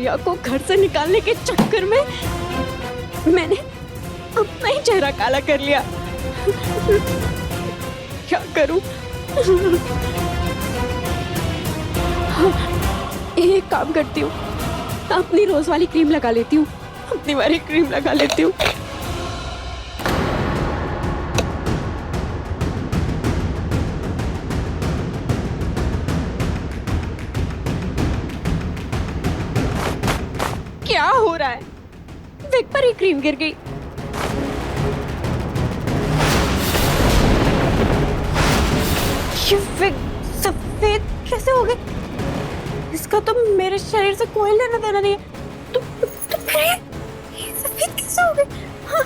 रिया को घर से निकालने के चक्कर में मैंने अपना ही चेहरा काला कर लिया। क्या करूं? एक काम करती हूँ, अपनी रोज वाली क्रीम लगा लेती हूँ, अपनी वाली क्रीम लगा लेती हूँ। क्या हो रहा है? विग पर ही क्रीम गिर गई। ये विग सफेद कैसे हो गई? इसका तो मेरे शरीर से कोई लेना देना नहीं है। तो फिर ये सफेद कैसे हो गई? हाँ,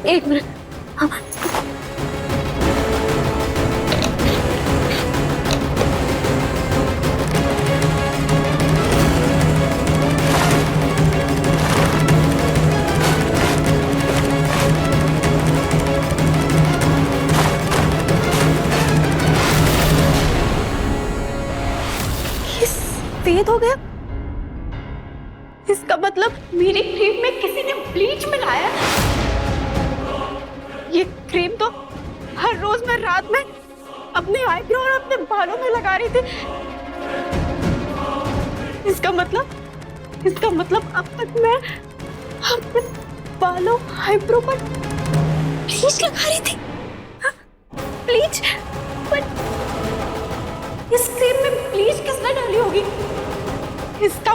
एक मिनट। हाँ। सफेद हो गया। इसका मतलब मेरी क्रीम में किसी ने ब्लीच मिलाया। ये क्रीम तो हर रोज मैं रात में अपने आईब्रो और अपने बालों में लगा रही थी। इसका मतलब अब तक मैं अपने बालों आईब्रो पर ब्लीच लगा रही थी। ब्लीच? पर इस क्रीम में ब्लीच किसने डाली होगी? इसका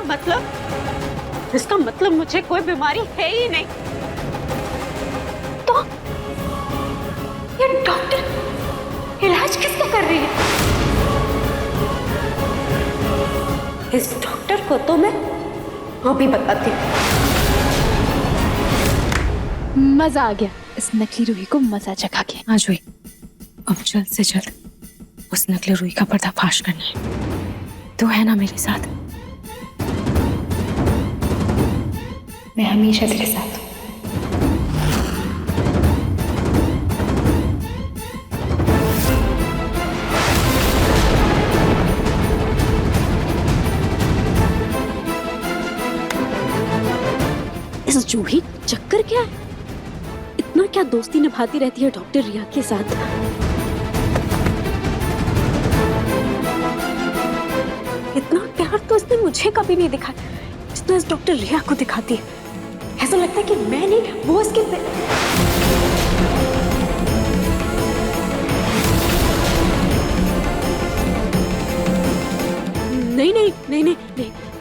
मतलब मुझे कोई बीमारी है ही नहीं। तो ये डॉक्टर इलाज किसका कर रही है? इस डॉक्टर को तो मैं अभी बताती हूँ। मजा आ गया इस नकली रूही को मजा चखा के। आज हुई, अब जल्द से जल्द उस नकली रूही का पर्दाफाश करना है। तो है ना मेरे साथ? मैं हमेशा तेरे साथ हूँ। इस जूही चक्कर क्या है? इतना क्या दोस्ती निभाती रहती है डॉक्टर रिया के साथ? इतना प्यार तो इसने मुझे कभी नहीं दिखाया जितना इस डॉक्टर रिया को दिखाती है। ऐसा लगता है कि मैं नहीं, वो इसके नहीं नहीं नहीं नहीं नहीं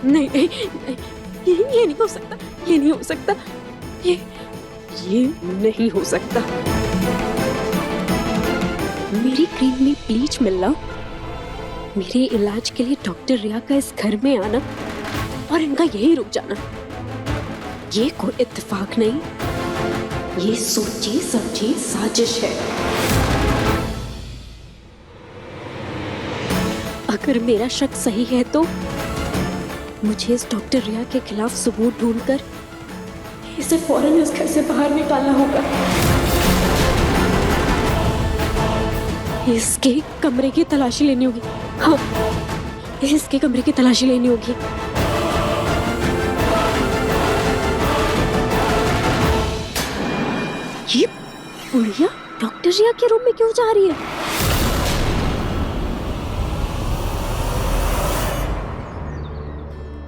नहीं नहीं, नहीं। ये नहीं हो सकता, ये नहीं हो सकता, ये नहीं हो सकता। मेरी क्रीम में ब्लीच मिलना, मेरे इलाज के लिए डॉक्टर रिया का इस घर में आना और इनका यही रुक जाना, ये कोई इत्तेफाक नहीं, ये सोची समझी साजिश है। अगर मेरा शक सही है तो मुझे इस डॉक्टर रिया के खिलाफ सबूत ढूंढकर इसे फौरन इस घर से बाहर निकालना होगा। इसके कमरे की तलाशी लेनी होगी। हाँ, इसके कमरे की तलाशी लेनी होगी। ये बुढ़िया डॉक्टर रिया के रूम में क्यों जा रही है?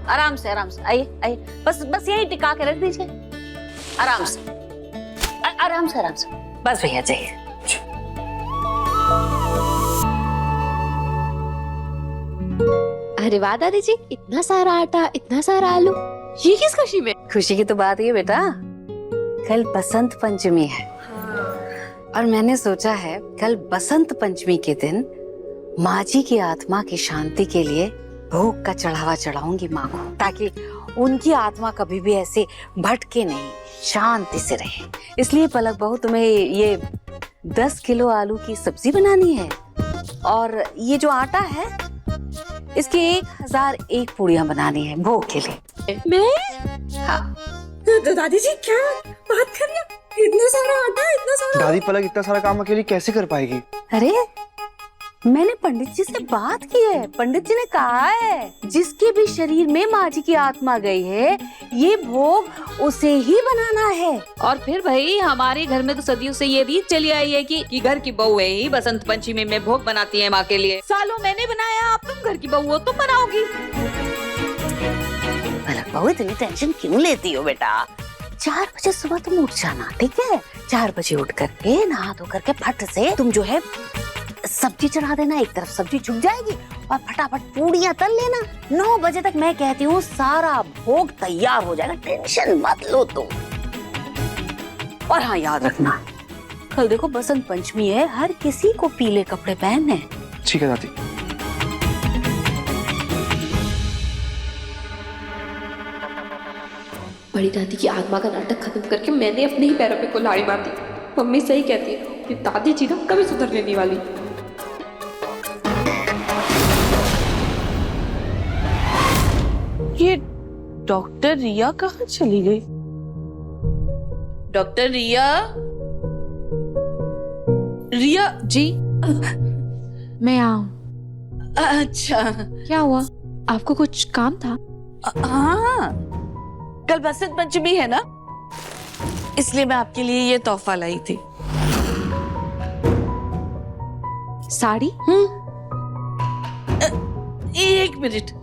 आराम से आइए आइए, बस यही टिका के रख दीजिए। आराम से आराम से बस भैया जाइए। अरे वाह दादी जी, इतना सारा आटा, इतना सारा आलू, ये किस खुशी में? खुशी की तो बात है बेटा, कल बसंत पंचमी है। और मैंने सोचा है कल बसंत पंचमी के दिन माँ जी की आत्मा की शांति के लिए भोग का चढ़ावा चढ़ाऊंगी माँ को, ताकि उनकी आत्मा कभी भी ऐसे भटके नहीं, शांति से रहे। इसलिए पलक बहू, तुम्हें ये 10 किलो आलू की सब्जी बनानी है और ये जो आटा है इसकी 1001 पूड़ियाँ बनानी है भोग के लिए। मैं? हाँ। तो दादी जी क्या बात कर रही है? इतना सारा आटा, इतना सारा। दादी पलक इतना सारा काम अकेली कैसे कर पाएगी? अरे मैंने पंडित जी से बात की है। पंडित जी ने कहा है जिसके भी शरीर में माँ जी की आत्मा गई है, ये भोग उसे ही बनाना है। और फिर भाई हमारे घर में तो सदियों से ये रीत चली आई है कि घर की बहुएं ही बसंत पंचमी में भोग बनाती हैं माँ के लिए। सालों मैंने बनाया, अब तुम घर की बहू हो, तुम बनाओगी। बहू इतनी टेंशन क्यों लेती हो बेटा? 4 बजे सुबह तुम उठ जाना, ठीक है? 4 बजे उठ करके नहा धो करके फट से तुम जो है सब्जी चढ़ा देना, एक तरफ सब्जी झुक जाएगी और फटाफट पूड़ियाँ तल लेना। 9 बजे तक मैं कहती हूँ सारा भोग तैयार हो जाएगा, टेंशन मत लो तुम। और हाँ याद रखना, कल देखो बसंत पंचमी है, हर किसी को पीले कपड़े पहनने। ठीक है दादी। बड़ी दादी की आत्मा का नाटक खत्म करके मैंने अपने ही पैरों पे कुल्हाड़ी मार दी। मम्मी सही कहती है, ये दादी जी ना कभी सुधरने नहीं वाली। ये डॉक्टर रिया कहाँ चली गई? डॉक्टर रिया, रिया जी मैं आऊं। अच्छा क्या हुआ, आपको कुछ काम था? हाँ, कल बसंत पंचमी है ना, इसलिए मैं आपके लिए ये तोहफा लाई थी। साड़ी? एक मिनट।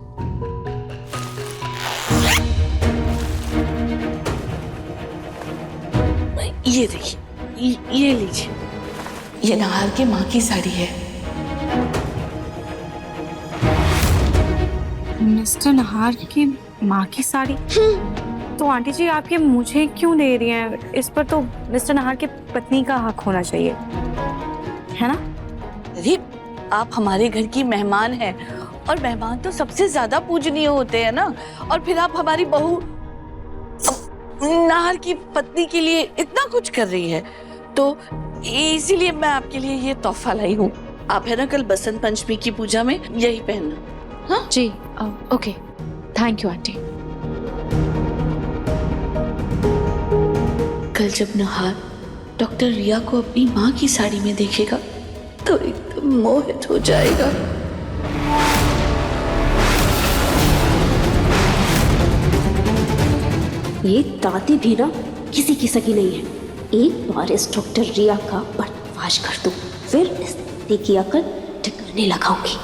ये देखिए, ये लीजिए, ये नहार के माँ की साड़ी है। मिस्टर नहार की माँ की साड़ी? तो आंटी जी आप ये मुझे क्यों दे रही हैं? इस पर तो मिस्टर नहार की पत्नी का हक होना चाहिए, है ना? अरे आप हमारे घर की मेहमान हैं और मेहमान तो सबसे ज्यादा पूजनीय होते हैं ना। और फिर आप हमारी बहू नाहर की पत्नी के लिए इतना कुछ कर रही है, तो इसीलिए मैं आपके लिए ये तोहफा लाई हूँ। आप है ना कल बसंत पंचमी की पूजा में यही पहनना। हाँ जी ओके, थैंक यू आंटी। कल जब नहार डॉक्टर रिया को अपनी माँ की साड़ी में देखेगा तो एकदम मोहित हो जाएगा। ये दादी भी ना किसी की सगी नहीं है। एक बार इस डॉक्टर रिया का पर्दाफाश कर दूं, फिर इस दादी की अकल ठिकाने लगाऊंगी।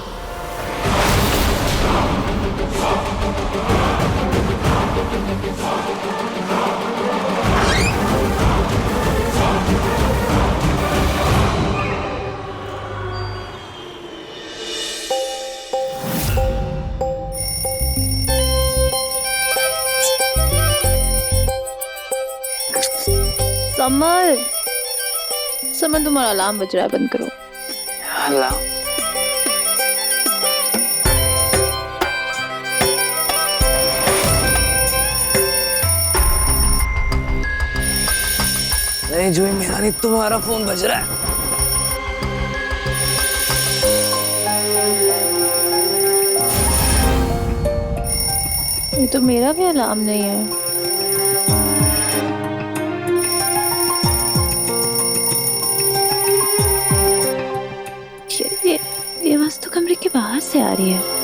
समर, समर तुम्हारा अलार्म बज रहा है, बंद करो। अलार्म? नहीं जो मेरा नहीं, तुम्हारा फोन बज रहा है। ये तो मेरा भी अलार्म नहीं है। ये आवाज तो कमरे के बाहर से आ रही है।